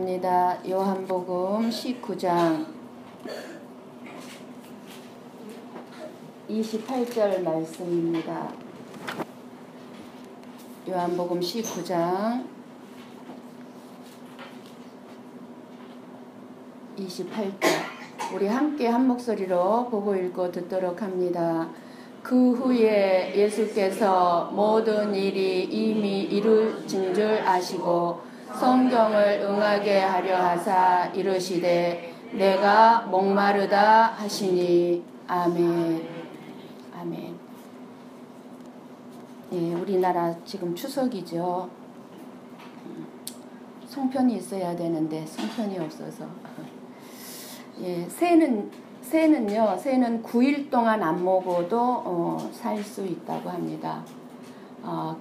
합니다. 요한복음 19장 28절 말씀입니다. 요한복음 19장 28절 우리 함께 한 목소리로 보고 읽고 듣도록 합니다. 그 후에 예수께서 모든 일이 이미 이루어진 줄 아시고 성경을 응하게 하려 하사 이르시되 내가 목마르다 하시니 아멘. 아멘. 예, 우리나라 지금 추석이죠. 송편이 있어야 되는데 송편이 없어서. 예, 새는요, 새는 9일 동안 안 먹어도 살 수 있다고 합니다.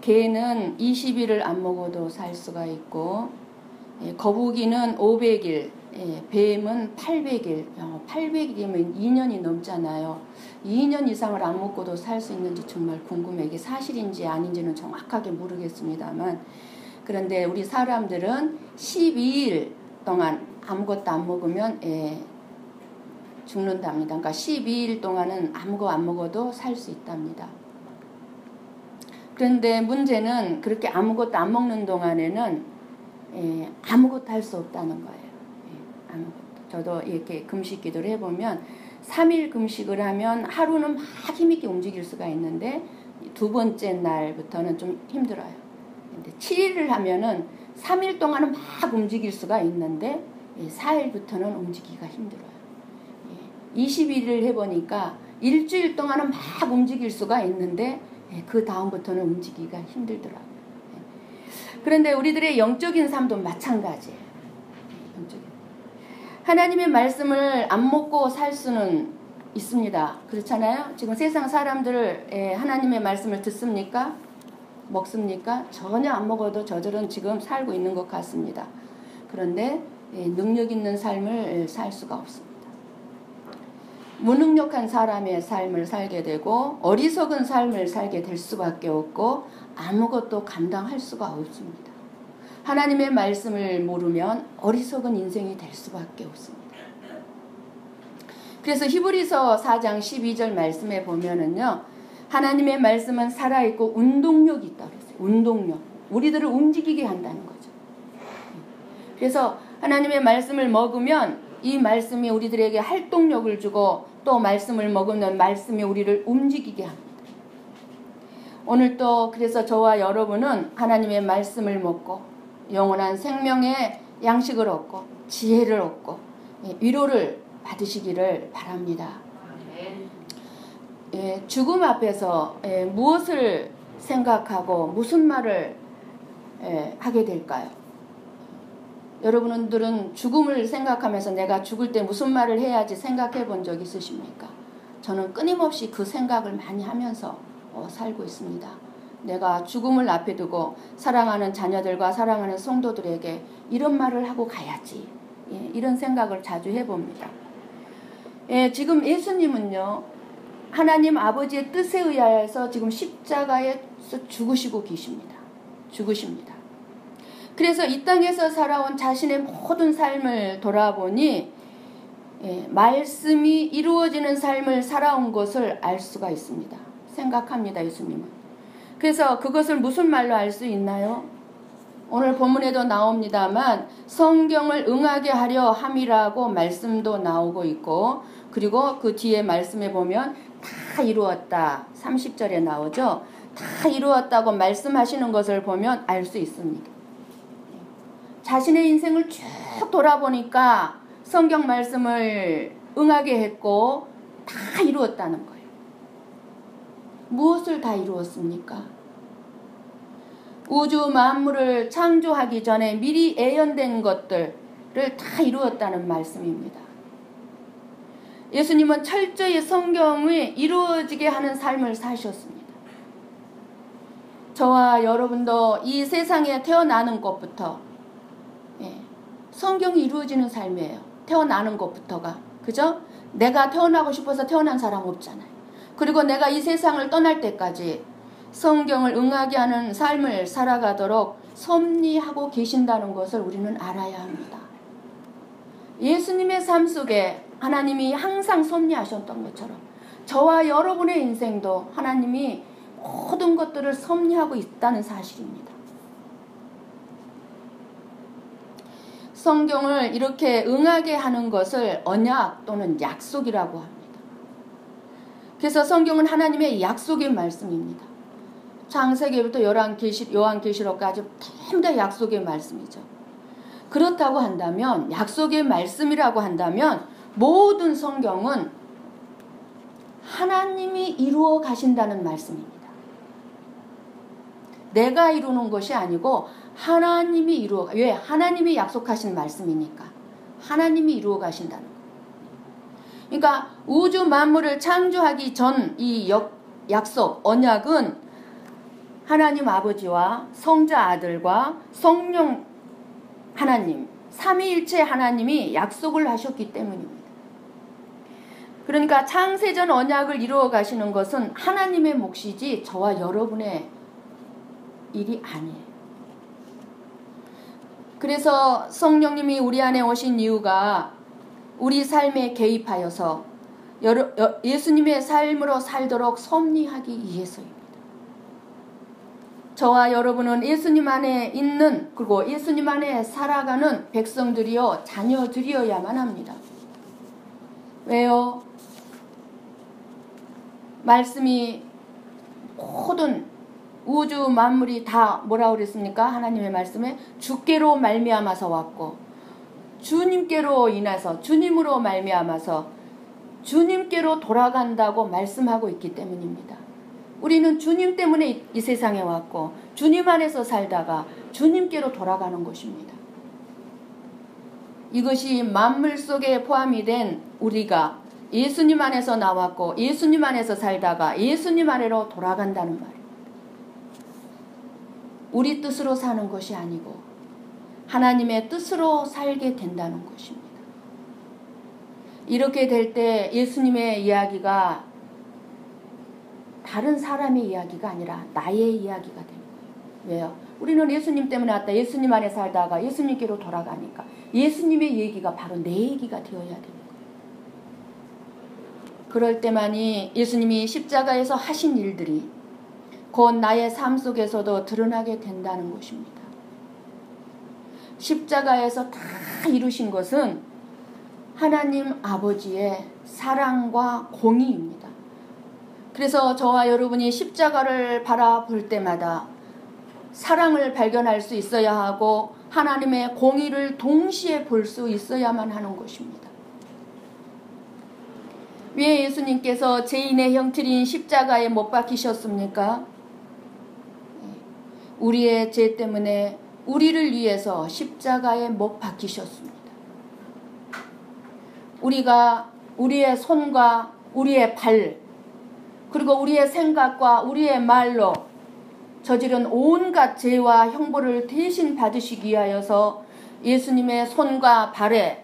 개는 20일을 안 먹어도 살 수가 있고, 예, 거북이는 500일, 예, 뱀은 800일, 800일이면 2년이 넘잖아요. 2년 이상을 안 먹고도 살 수 있는지 정말 궁금해요. 이게 사실인지 아닌지는 정확하게 모르겠습니다만, 그런데 우리 사람들은 12일 동안 아무것도 안 먹으면 죽는답니다. 그러니까 12일 동안은 아무것도 안 먹어도 살 수 있답니다. 그런데 문제는 그렇게 아무것도 안 먹는 동안에는 아무것도 할 수 없다는 거예요. 아무것도. 저도 이렇게 금식 기도를 해보면 3일 금식을 하면 하루는 막 힘있게 움직일 수가 있는데 두 번째 날부터는 좀 힘들어요. 근데 7일을 하면은 3일 동안은 막 움직일 수가 있는데 4일부터는 움직이기가 힘들어요. 20일을 해보니까 일주일 동안은 막 움직일 수가 있는데 그 다음부터는 움직이기가 힘들더라고요. 그런데 우리들의 영적인 삶도 마찬가지예요. 하나님의 말씀을 안 먹고 살 수는 있습니다. 그렇잖아요? 지금 세상 사람들 하나님의 말씀을 듣습니까? 먹습니까? 전혀 안 먹어도 저절은 지금 살고 있는 것 같습니다. 그런데 능력 있는 삶을 살 수가 없습니다. 무능력한 사람의 삶을 살게 되고 어리석은 삶을 살게 될 수밖에 없고 아무것도 감당할 수가 없습니다. 하나님의 말씀을 모르면 어리석은 인생이 될 수밖에 없습니다. 그래서 히브리서 4장 12절 말씀에 보면은요, 하나님의 말씀은 살아있고 운동력이 있다고 그랬어요. 운동력. 우리들을 움직이게 한다는 거죠. 그래서 하나님의 말씀을 먹으면 이 말씀이 우리들에게 활동력을 주고 또 말씀을 먹으면 말씀이 우리를 움직이게 합니다. 오늘 또 그래서 저와 여러분은 하나님의 말씀을 먹고 영원한 생명의 양식을 얻고 지혜를 얻고 위로를 받으시기를 바랍니다. 죽음 앞에서 무엇을 생각하고 무슨 말을 하게 될까요? 여러분들은 죽음을 생각하면서 내가 죽을 때 무슨 말을 해야지 생각해 본 적 있으십니까? 저는 끊임없이 그 생각을 많이 하면서 살고 있습니다. 내가 죽음을 앞에 두고 사랑하는 자녀들과 사랑하는 성도들에게 이런 말을 하고 가야지. 이런 생각을 자주 해봅니다. 지금 예수님은요, 하나님 아버지의 뜻에 의하여서 지금 십자가에서 죽으시고 계십니다. 죽으십니다. 그래서 이 땅에서 살아온 자신의 모든 삶을 돌아보니 말씀이 이루어지는 삶을 살아온 것을 알 수가 있습니다. 생각합니다, 예수님은. 그래서 그것을 무슨 말로 알 수 있나요? 오늘 본문에도 나옵니다만 성경을 응하게 하려 함이라고 말씀도 나오고 있고, 그리고 그 뒤에 말씀에 보면 다 이루었다. 30절에 나오죠. 다 이루었다고 말씀하시는 것을 보면 알 수 있습니다. 자신의 인생을 쭉 돌아보니까 성경 말씀을 응하게 했고 다 이루었다는 거예요. 무엇을 다 이루었습니까? 우주 만물을 창조하기 전에 미리 예언된 것들을 다 이루었다는 말씀입니다. 예수님은 철저히 성경이 이루어지게 하는 삶을 사셨습니다. 저와 여러분도 이 세상에 태어나는 것부터 성경이 이루어지는 삶이에요. 태어나는 것부터가. 그죠? 내가 태어나고 싶어서 태어난 사람 없잖아요. 그리고 내가 이 세상을 떠날 때까지 성경을 응하게 하는 삶을 살아가도록 섭리하고 계신다는 것을 우리는 알아야 합니다. 예수님의 삶 속에 하나님이 항상 섭리하셨던 것처럼 저와 여러분의 인생도 하나님이 모든 것들을 섭리하고 있다는 사실입니다. 성경을 이렇게 응하게 하는 것을 언약 또는 약속이라고 합니다. 그래서 성경은 하나님의 약속의 말씀입니다. 창세기부터 요한계시록까지 전부 다 약속의 말씀이죠. 그렇다고 한다면, 약속의 말씀이라고 한다면 모든 성경은 하나님이 이루어 가신다는 말씀입니다. 내가 이루는 것이 아니고 하나님이 왜? 하나님이 약속하신 말씀이니까. 하나님이 이루어 가신다는 거예요. 그러니까 우주 만물을 창조하기 전 이 약속, 언약은 하나님 아버지와 성자 아들과 성령 하나님, 삼위일체 하나님이 약속을 하셨기 때문입니다. 그러니까 창세전 언약을 이루어 가시는 것은 하나님의 몫이지 저와 여러분의 일이 아니에요. 그래서 성령님이 우리 안에 오신 이유가 우리 삶에 개입하여서 예수님의 삶으로 살도록 섭리하기 위해서입니다. 저와 여러분은 예수님 안에 있는, 그리고 예수님 안에 살아가는 백성들이요, 자녀들이어야만 합니다. 왜요? 말씀이 모든 우주 만물이 다 뭐라고 그랬습니까? 하나님의 말씀에 주께로 말미암아서 왔고 주님께로 인해서, 주님으로 말미암아서 주님께로 돌아간다고 말씀하고 있기 때문입니다. 우리는 주님 때문에 이 세상에 왔고 주님 안에서 살다가 주님께로 돌아가는 것입니다. 이것이 만물 속에 포함이 된 우리가 예수님 안에서 나왔고 예수님 안에서 살다가 예수님 아래로 돌아간다는 말입니다. 우리 뜻으로 사는 것이 아니고 하나님의 뜻으로 살게 된다는 것입니다. 이렇게 될 때 예수님의 이야기가 다른 사람의 이야기가 아니라 나의 이야기가 되는 거예요. 왜요? 우리는 예수님 때문에 왔다. 예수님 안에 살다가 예수님께로 돌아가니까 예수님의 얘기가 바로 내 얘기가 되어야 되는 거예요. 그럴 때만이 예수님이 십자가에서 하신 일들이 곧 나의 삶 속에서도 드러나게 된다는 것입니다. 십자가에서 다 이루신 것은 하나님 아버지의 사랑과 공의입니다. 그래서 저와 여러분이 십자가를 바라볼 때마다 사랑을 발견할 수 있어야 하고 하나님의 공의를 동시에 볼 수 있어야만 하는 것입니다. 왜 예수님께서 죄인의 형틀인 십자가에 못 박히셨습니까? 우리의 죄 때문에 우리를 위해서 십자가에 못 박히셨습니다. 우리가 우리의 손과 우리의 발, 그리고 우리의 생각과 우리의 말로 저지른 온갖 죄와 형벌을 대신 받으시기 위하여서 예수님의 손과 발에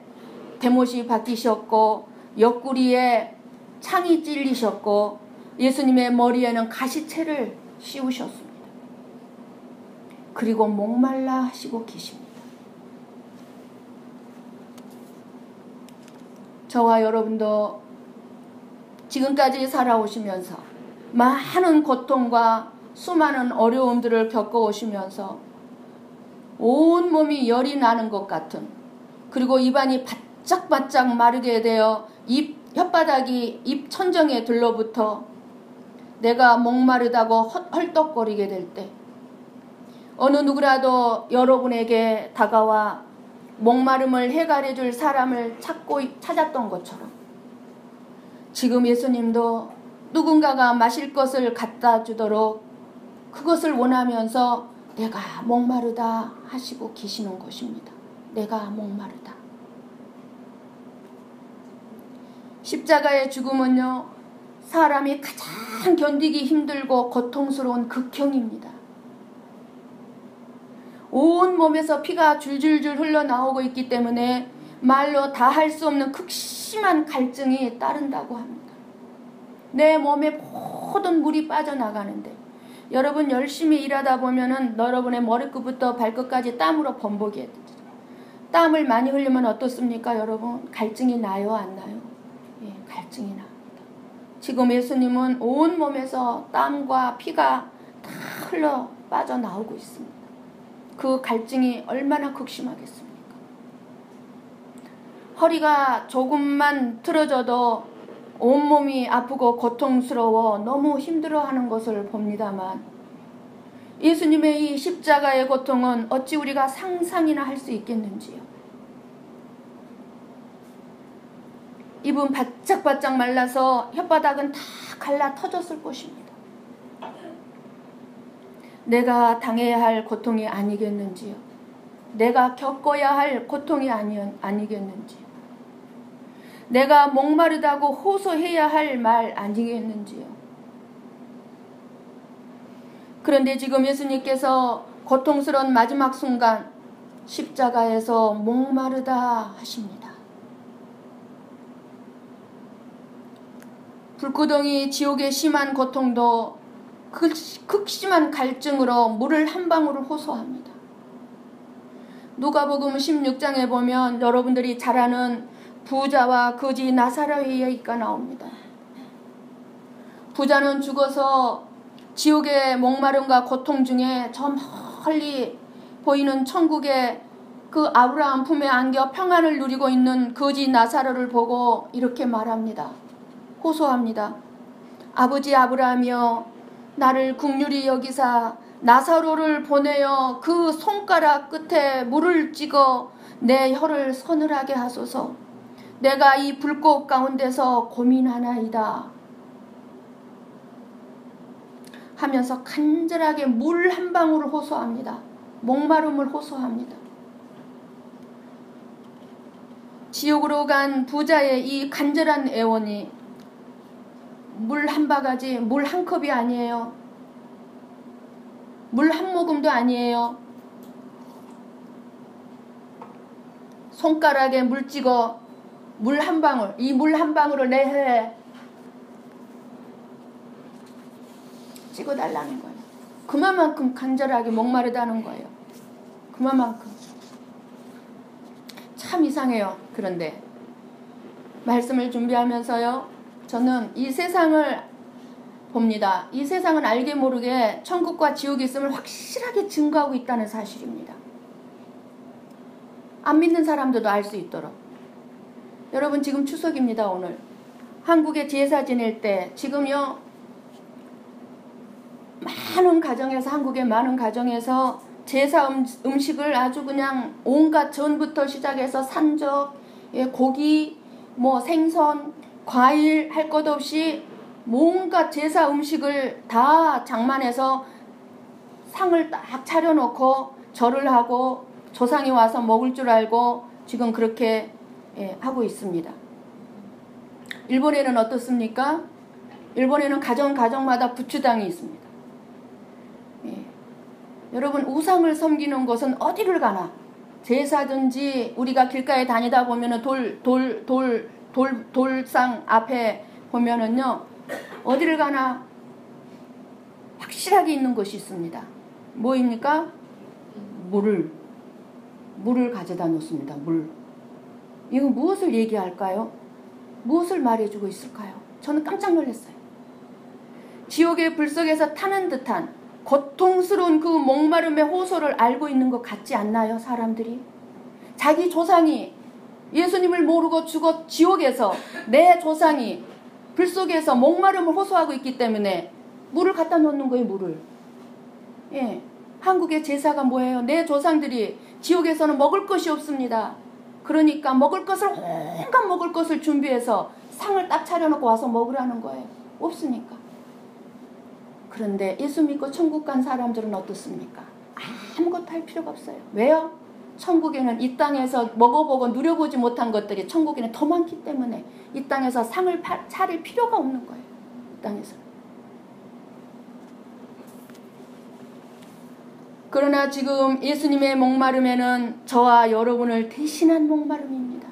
대못이 박히셨고 옆구리에 창이 찔리셨고 예수님의 머리에는 가시채를 씌우셨습니다. 그리고 목말라 하시고 계십니다. 저와 여러분도 지금까지 살아오시면서 많은 고통과 수많은 어려움들을 겪어오시면서 온 몸이 열이 나는 것 같은, 그리고 입안이 바짝바짝 마르게 되어 혓바닥이 입 천정에 들러붙어 내가 목마르다고 헐떡거리게 될 때 어느 누구라도 여러분에게 다가와 목마름을 해결해줄 사람을 찾았던 것처럼 지금 예수님도 누군가가 마실 것을 갖다 주도록 그것을 원하면서 내가 목마르다 하시고 계시는 것입니다. 내가 목마르다. 십자가의 죽음은요, 사람이 가장 견디기 힘들고 고통스러운 극형입니다. 온 몸에서 피가 줄줄줄 흘러나오고 있기 때문에 말로 다 할 수 없는 극심한 갈증이 따른다고 합니다. 내 몸에 모든 물이 빠져나가는데 여러분 열심히 일하다 보면은 여러분의 머리끝부터 발끝까지 땀으로 범벅이 되죠. 땀을 많이 흘리면 어떻습니까, 여러분? 갈증이 나요, 안 나요? 예, 갈증이 납니다. 지금 예수님은 온 몸에서 땀과 피가 다 흘러 빠져나오고 있습니다. 그 갈증이 얼마나 극심하겠습니까? 허리가 조금만 틀어져도 온몸이 아프고 고통스러워 너무 힘들어하는 것을 봅니다만, 예수님의 이 십자가의 고통은 어찌 우리가 상상이나 할 수 있겠는지요. 입은 바짝바짝 말라서 혓바닥은 다 갈라 터졌을 것입니다. 내가 당해야 할 고통이 아니겠는지요. 내가 겪어야 할 고통이 아니겠는지요. 내가 목마르다고 호소해야 할 말 아니겠는지요. 그런데 지금 예수님께서 고통스러운 마지막 순간 십자가에서 목마르다 하십니다. 불구덩이 지옥의 심한 고통도 극심한 갈증으로 물을 한 방울을 호소합니다. 누가복음 16장에 보면 여러분들이 잘 아는 부자와 거지 나사로의 얘기가 나옵니다. 부자는 죽어서 지옥의 목마름과 고통 중에 저 멀리 보이는 천국의 그 아브라함 품에 안겨 평안을 누리고 있는 거지 나사로를 보고 이렇게 말합니다. 호소합니다. 아버지 아브라함이여, 나를 긍휼히 여기사 나사로를 보내어 그 손가락 끝에 물을 찍어 내 혀를 서늘하게 하소서. 내가 이 불꽃 가운데서 고민하나이다 하면서 간절하게 물 한 방울을 호소합니다. 목마름을 호소합니다. 지옥으로 간 부자의 이 간절한 애원이 물 한 바가지, 물 한 컵이 아니에요. 물 한 모금도 아니에요. 손가락에 물 찍어 물 한 방울, 이 물 한 방울을 내 혀에 찍어달라는 거예요. 그만큼 간절하게 목마르다는 거예요. 그만큼. 참 이상해요. 그런데 말씀을 준비하면서요, 저는 이 세상을 봅니다. 이 세상은 알게 모르게 천국과 지옥이 있음을 확실하게 증거하고 있다는 사실입니다. 안 믿는 사람들도 알 수 있도록. 여러분, 지금 추석입니다. 오늘 한국에 제사 지낼 때 지금요, 많은 가정에서, 한국의 많은 가정에서 제사 음식을 아주 그냥 온갖 전부터 시작해서 산적, 고기, 생선, 과일 할 것 없이 뭔가 제사 음식을 다 장만해서 상을 딱 차려놓고 절을 하고 조상이 와서 먹을 줄 알고 지금 그렇게 하고 있습니다. 일본에는 어떻습니까? 일본에는 가정마다 부추당이 있습니다. 여러분, 우상을 섬기는 곳은 어디를 가나, 제사든지 우리가 길가에 다니다 보면은 돌상 앞에 보면은요, 어디를 가나 확실하게 있는 것이 있습니다. 뭐입니까? 물을 가져다 놓습니다. 물. 이거 무엇을 얘기할까요? 무엇을 말해주고 있을까요? 저는 깜짝 놀랐어요. 지옥의 불 속에서 타는 듯한 고통스러운 그 목마름의 호소를 알고 있는 것 같지 않나요, 사람들이? 자기 조상이 예수님을 모르고 죽어 지옥에서 내 조상이 불 속에서 목마름을 호소하고 있기 때문에 물을 갖다 놓는 거예요, 물을. 한국의 제사가 뭐예요? 내 조상들이 지옥에서는 먹을 것이 없습니다. 그러니까 온갖 먹을 것을 준비해서 상을 딱 차려놓고 와서 먹으라는 거예요. 없으니까. 그런데 예수 믿고 천국 간 사람들은 어떻습니까? 아무것도 할 필요가 없어요. 왜요? 천국에는 이 땅에서 먹어보고 누려보지 못한 것들이 천국에는 더 많기 때문에 이 땅에서 상을 차릴 필요가 없는 거예요. 이 땅에서. 그러나 지금 예수님의 목마름에는 저와 여러분을 대신한 목마름입니다.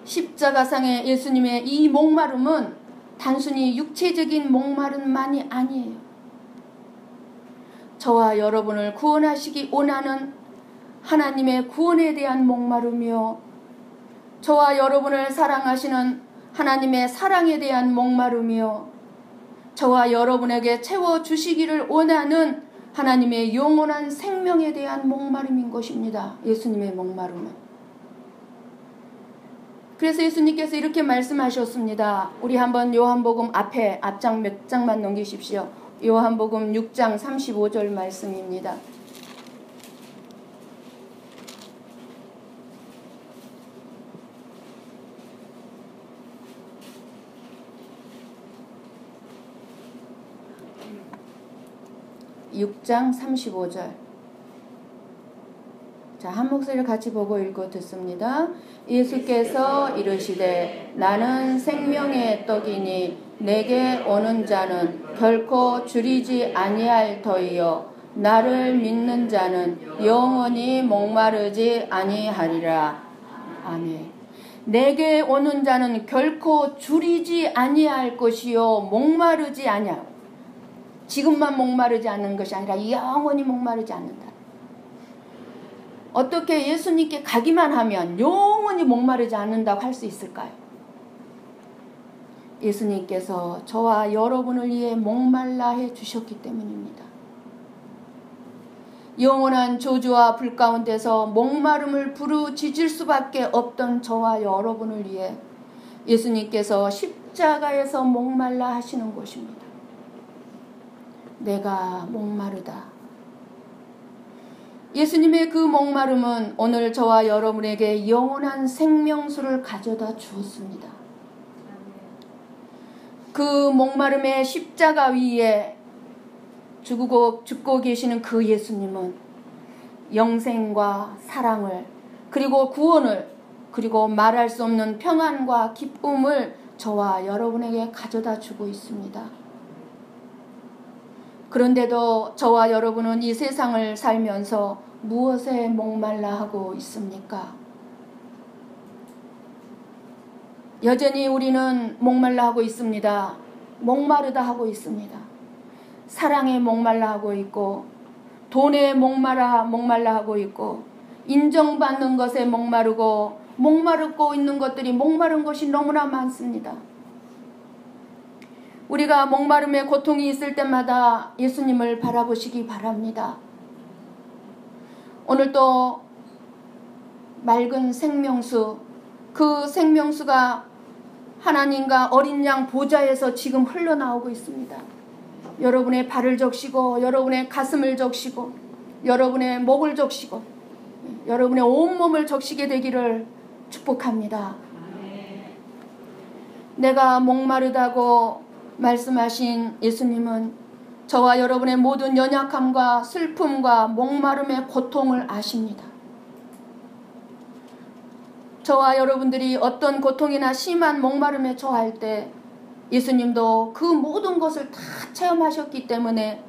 십자가상의 예수님의 이 목마름은 단순히 육체적인 목마름만이 아니에요. 저와 여러분을 구원하시기 원하는 하나님의 구원에 대한 목마름이요, 저와 여러분을 사랑하시는 하나님의 사랑에 대한 목마름이요, 저와 여러분에게 채워주시기를 원하는 하나님의 영원한 생명에 대한 목마름인 것입니다. 예수님의 목마름은. 그래서 예수님께서 이렇게 말씀하셨습니다. 우리 한번 요한복음 앞장 몇 장만 넘기십시오. 요한복음 6장 35절 말씀입니다. (6장 35절) 자, 한 목소리를 같이 보고 읽어 듣습니다. 예수께서 이르시되 나는 생명의 떡이니 내게 오는 자는 결코 줄이지 아니할 터이요 나를 믿는 자는 영원히 목마르지 아니하리라. 아멘. 내게 오는 자는 결코 줄이지 아니할 것이요 목마르지 아니할, 지금만 목마르지 않는 것이 아니라 영원히 목마르지 않는다. 어떻게 예수님께 가기만 하면 영원히 목마르지 않는다고 할 수 있을까요? 예수님께서 저와 여러분을 위해 목말라 해 주셨기 때문입니다. 영원한 저주와 불 가운데서 목마름을 부르짖을 수밖에 없던 저와 여러분을 위해 예수님께서 십자가에서 목말라 하시는 것입니다. 내가 목마르다. 예수님의 그 목마름은 오늘 저와 여러분에게 영원한 생명수를 가져다 주었습니다. 그 목마름의 십자가 위에 죽고 계시는 그 예수님은 영생과 사랑을, 그리고 구원을, 그리고 말할 수 없는 평안과 기쁨을 저와 여러분에게 가져다 주고 있습니다. 그런데도 저와 여러분은 이 세상을 살면서 무엇에 목말라 하고 있습니까? 여전히 우리는 목말라 하고 있습니다. 목마르다 하고 있습니다. 사랑에 목말라 하고 있고, 돈에 목말라 하고 있고, 인정받는 것에 목마르고 있는 것들이 목마른 것이 너무나 많습니다. 우리가 목마름의 고통이 있을 때마다 예수님을 바라보시기 바랍니다. 오늘도 맑은 생명수, 그 생명수가 하나님과 어린 양 보좌에서 지금 흘러나오고 있습니다. 여러분의 발을 적시고, 여러분의 가슴을 적시고, 여러분의 목을 적시고, 여러분의 온몸을 적시게 되기를 축복합니다. 내가 목마르다고 말씀하신 예수님은 저와 여러분의 모든 연약함과 슬픔과 목마름의 고통을 아십니다. 저와 여러분들이 어떤 고통이나 심한 목마름에 처할 때 예수님도 그 모든 것을 다 체험하셨기 때문에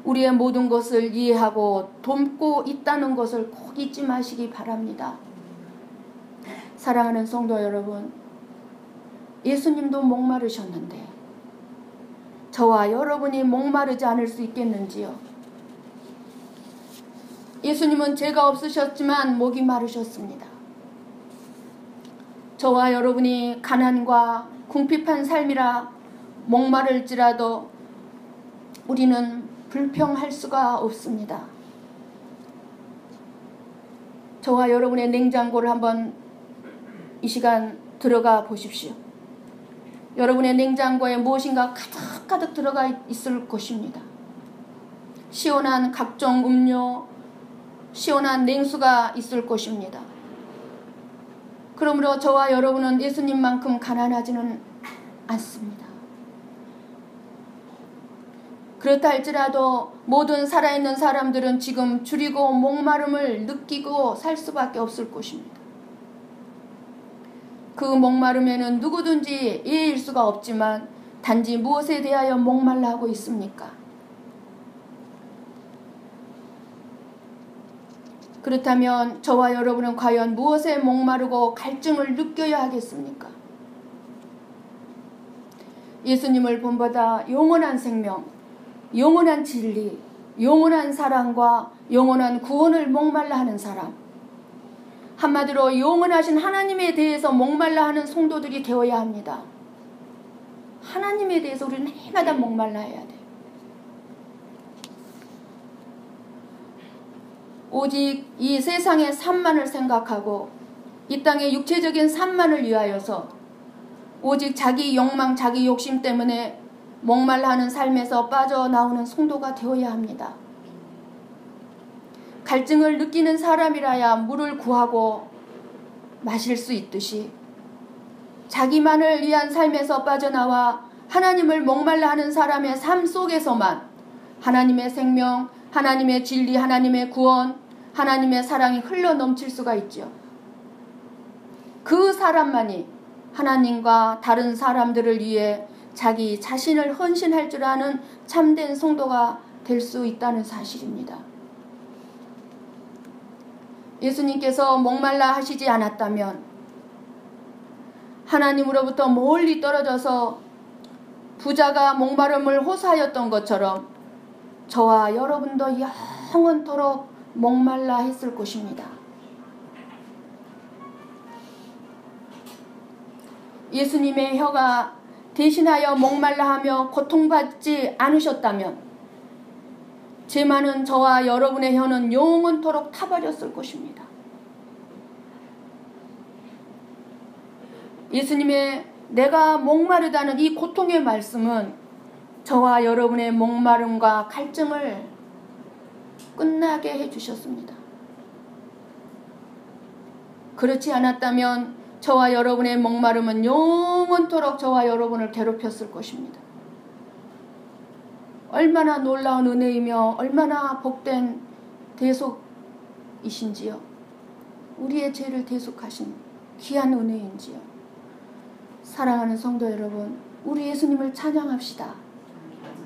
우리의 모든 것을 이해하고 돕고 있다는 것을 꼭 잊지 마시기 바랍니다. 사랑하는 성도 여러분, 예수님도 목마르셨는데 저와 여러분이 목마르지 않을 수 있겠는지요? 예수님은 죄가 없으셨지만 목이 마르셨습니다. 저와 여러분이 가난과 궁핍한 삶이라 목마를지라도 우리는 불평할 수가 없습니다. 저와 여러분의 냉장고를 한번 이 시간 들어가 보십시오. 여러분의 냉장고에 무엇인가 가득가득 들어가 있을 것입니다. 시원한 각종 음료, 시원한 냉수가 있을 것입니다. 그러므로 저와 여러분은 예수님만큼 가난하지는 않습니다. 그렇다 할지라도 모든 살아있는 사람들은 지금 줄이고 목마름을 느끼고 살 수밖에 없을 것입니다. 그 목마름에는 누구든지 이해일 수가 없지만 단지 무엇에 대하여 목말라 하고 있습니까? 그렇다면 저와 여러분은 과연 무엇에 목마르고 갈증을 느껴야 하겠습니까? 예수님을 본보다 영원한 생명, 영원한 진리, 영원한 사랑과 영원한 구원을 목말라 하는 사람, 한마디로 영원하신 하나님에 대해서 목말라 하는 성도들이 되어야 합니다. 하나님에 대해서 우리는 해마다 목말라 해야 돼요. 오직 이 세상의 삶만을 생각하고 이 땅의 육체적인 삶만을 위하여서 오직 자기 욕망, 자기 욕심 때문에 목말라 하는 삶에서 빠져나오는 성도가 되어야 합니다. 갈증을 느끼는 사람이라야 물을 구하고 마실 수 있듯이 자기만을 위한 삶에서 빠져나와 하나님을 목말라 하는 사람의 삶 속에서만 하나님의 생명, 하나님의 진리, 하나님의 구원, 하나님의 사랑이 흘러 넘칠 수가 있죠. 그 사람만이 하나님과 다른 사람들을 위해 자기 자신을 헌신할 줄 아는 참된 성도가 될 수 있다는 사실입니다. 예수님께서 목말라 하시지 않았다면 하나님으로부터 멀리 떨어져서 부자가 목마름을 호소하였던 것처럼 저와 여러분도 영원토록 목말라 했을 것입니다. 예수님의 혀가 대신하여 목말라 하며 고통받지 않으셨다면 제 많은 저와 여러분의 혀는 영원토록 타버렸을 것입니다. 예수님의 내가 목마르다는 이 고통의 말씀은 저와 여러분의 목마름과 갈증을 끝나게 해주셨습니다. 그렇지 않았다면 저와 여러분의 목마름은 영원토록 저와 여러분을 괴롭혔을 것입니다. 얼마나 놀라운 은혜이며 얼마나 복된 대속이신지요. 우리의 죄를 대속하신 귀한 은혜인지요. 사랑하는 성도 여러분, 우리 예수님을 찬양합시다.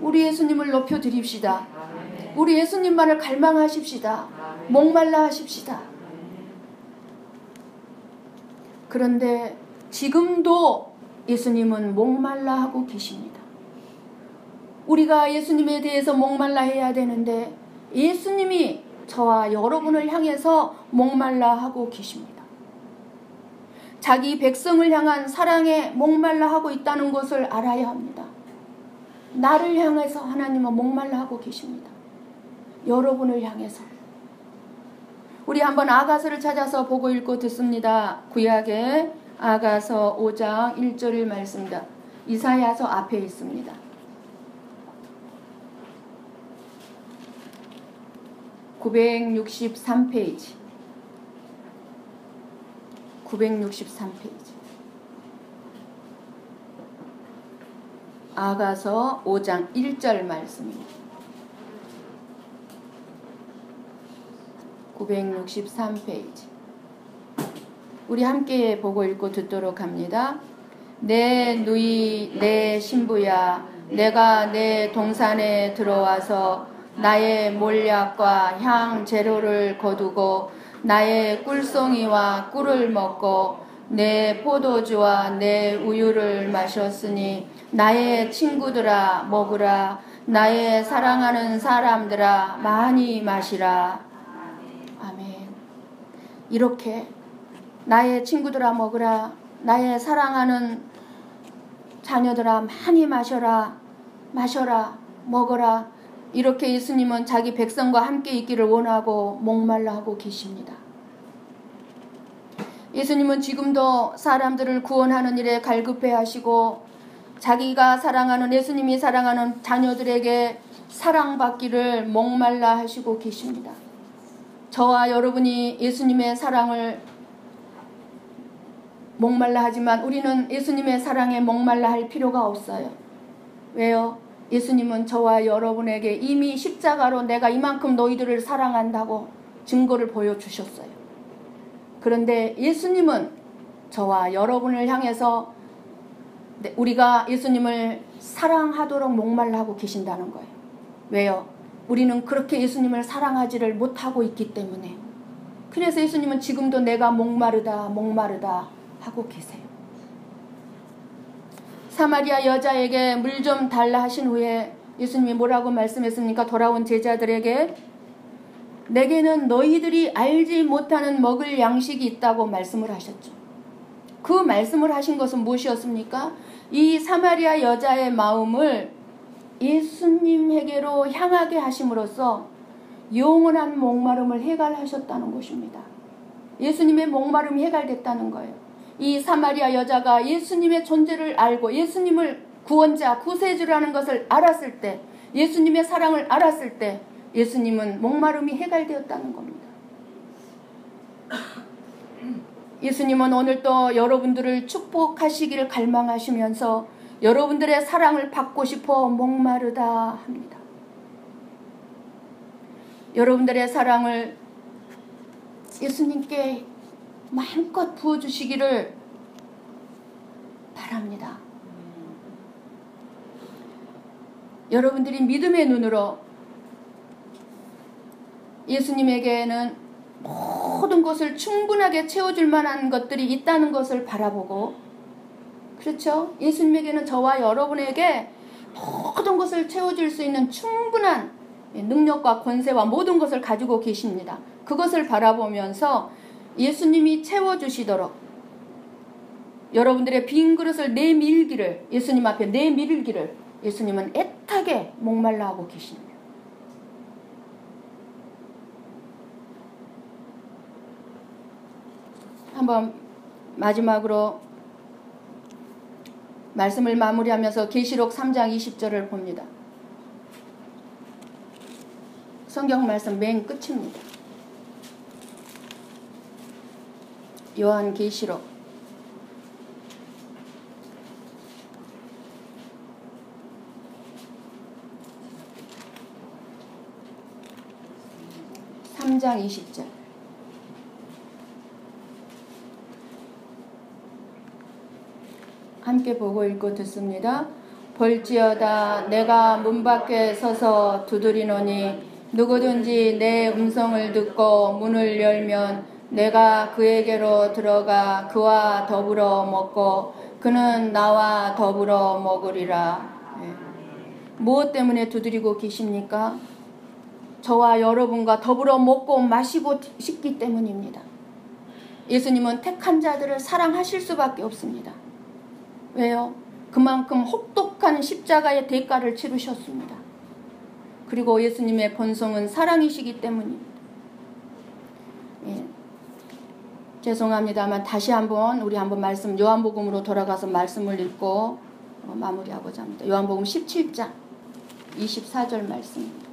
우리 예수님을 높여드립시다. 우리 예수님만을 갈망하십시다. 목말라 하십시다. 그런데 지금도 예수님은 목말라 하고 계십니다. 우리가 예수님에 대해서 목말라 해야 되는데 예수님이 저와 여러분을 향해서 목말라 하고 계십니다. 자기 백성을 향한 사랑에 목말라 하고 있다는 것을 알아야 합니다. 나를 향해서 하나님은 목말라 하고 계십니다. 여러분을 향해서. 우리 한번 아가서를 찾아서 보고 읽고 듣습니다. 구약의 아가서 5장 1절 말씀입니다. 이사야서 앞에 있습니다. (963페이지) 963페이지 아가서 5장 1절 말씀입니다. 963페이지 우리 함께 보고 읽고 듣도록 합니다. 내 누이 내 신부야, 내가 내 동산에 들어와서 나의 몰약과 향 재료를 거두고 나의 꿀송이와 꿀을 먹고 내 포도주와 내 우유를 마셨으니 나의 친구들아 먹으라, 나의 사랑하는 사람들아 많이 마시라. 아멘. 이렇게 나의 친구들아 먹으라, 나의 사랑하는 자녀들아 많이 마셔라, 마셔라, 먹어라. 이렇게 예수님은 자기 백성과 함께 있기를 원하고 목말라 하고 계십니다. 예수님은 지금도 사람들을 구원하는 일에 갈급해 하시고 자기가 사랑하는, 예수님이 사랑하는 자녀들에게 사랑받기를 목말라 하시고 계십니다. 저와 여러분이 예수님의 사랑을 목말라 하지만 우리는 예수님의 사랑에 목말라 할 필요가 없어요. 왜요? 예수님은 저와 여러분에게 이미 십자가로 내가 이만큼 너희들을 사랑한다고 증거를 보여주셨어요. 그런데 예수님은 저와 여러분을 향해서 우리가 예수님을 사랑하도록 목말라 하고 계신다는 거예요. 왜요? 우리는 그렇게 예수님을 사랑하지를 못하고 있기 때문에. 그래서 예수님은 지금도 내가 목마르다 목마르다 하고 계세요. 사마리아 여자에게 물 좀 달라 하신 후에 예수님이 뭐라고 말씀했습니까? 돌아온 제자들에게 내게는 너희들이 알지 못하는 먹을 양식이 있다고 말씀을 하셨죠. 그 말씀을 하신 것은 무엇이었습니까? 이 사마리아 여자의 마음을 예수님에게로 향하게 하심으로써 영원한 목마름을 해결하셨다는 것입니다. 예수님의 목마름이 해결됐다는 거예요. 이 사마리아 여자가 예수님의 존재를 알고 예수님을 구원자, 구세주라는 것을 알았을 때, 예수님의 사랑을 알았을 때 예수님은 목마름이 해결되었다는 겁니다. 예수님은 오늘도 여러분들을 축복하시기를 갈망하시면서 여러분들의 사랑을 받고 싶어 목마르다 합니다. 여러분들의 사랑을 예수님께 마음껏 부어주시기를 바랍니다. 여러분들이 믿음의 눈으로 예수님에게는 모든 것을 충분하게 채워줄 만한 것들이 있다는 것을 바라보고, 그렇죠? 예수님에게는 저와 여러분에게 모든 것을 채워줄 수 있는 충분한 능력과 권세와 모든 것을 가지고 계십니다. 그것을 바라보면서 예수님이 채워주시도록 여러분들의 빈 그릇을 내밀기를, 예수님 앞에 내밀기를 예수님은 애타게 목말라 하고 계십니다. 한번 마지막으로 말씀을 마무리하면서 계시록 3장 20절을 봅니다. 성경 말씀 맨 끝입니다. 요한 계시록 3장 20절. 함께 보고 읽고 듣습니다. 볼지어다 내가 문 밖에 서서 두드리노니 누구든지 내 음성을 듣고 문을 열면 내가 그에게로 들어가 그와 더불어 먹고 그는 나와 더불어 먹으리라. 무엇 때문에 두드리고 계십니까? 저와 여러분과 더불어 먹고 마시고 싶기 때문입니다. 예수님은 택한 자들을 사랑하실 수밖에 없습니다. 왜요? 그만큼 혹독한 십자가의 대가를 치르셨습니다. 그리고 예수님의 본성은 사랑이시기 때문입니다. 죄송합니다만 다시 한번 우리 한번 말씀 요한복음으로 돌아가서 말씀을 읽고 마무리하고자 합니다. 요한복음 17장 24절 말씀입니다.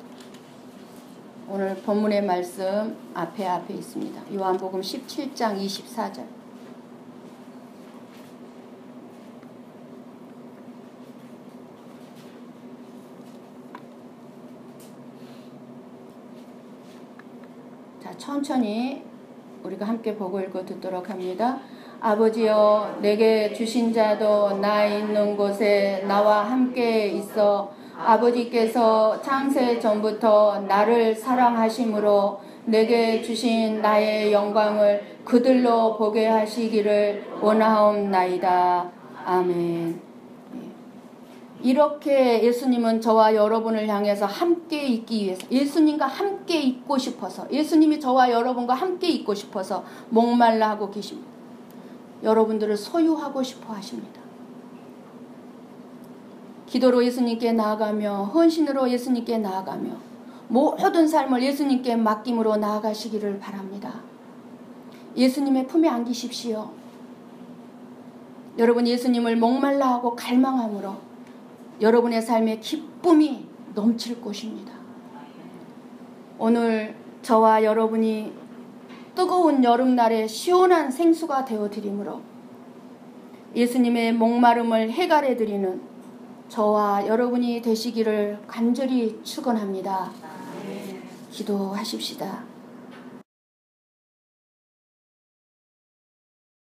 오늘 본문의 말씀 앞에 있습니다. 요한복음 17장 24절. 자, 천천히 우리가 함께 보고 읽고 듣도록 합니다. 아버지여 내게 주신 자도 나 있는 곳에 나와 함께 있어 아버지께서 창세 전부터 나를 사랑하심으로 내게 주신 나의 영광을 그들로 보게 하시기를 원하옵나이다. 아멘. 이렇게 예수님은 저와 여러분을 향해서 함께 있기 위해서, 예수님과 함께 있고 싶어서, 예수님이 저와 여러분과 함께 있고 싶어서 목말라 하고 계십니다. 여러분들을 소유하고 싶어 하십니다. 기도로 예수님께 나아가며 헌신으로 예수님께 나아가며 모든 삶을 예수님께 맡김으로 나아가시기를 바랍니다. 예수님의 품에 안기십시오. 여러분 예수님을 목말라 하고 갈망함으로 여러분의 삶에 기쁨이 넘칠 것입니다. 오늘 저와 여러분이 뜨거운 여름날에 시원한 생수가 되어드리므로 예수님의 목마름을 해결해드리는 저와 여러분이 되시기를 간절히 축원합니다. 기도하십시다.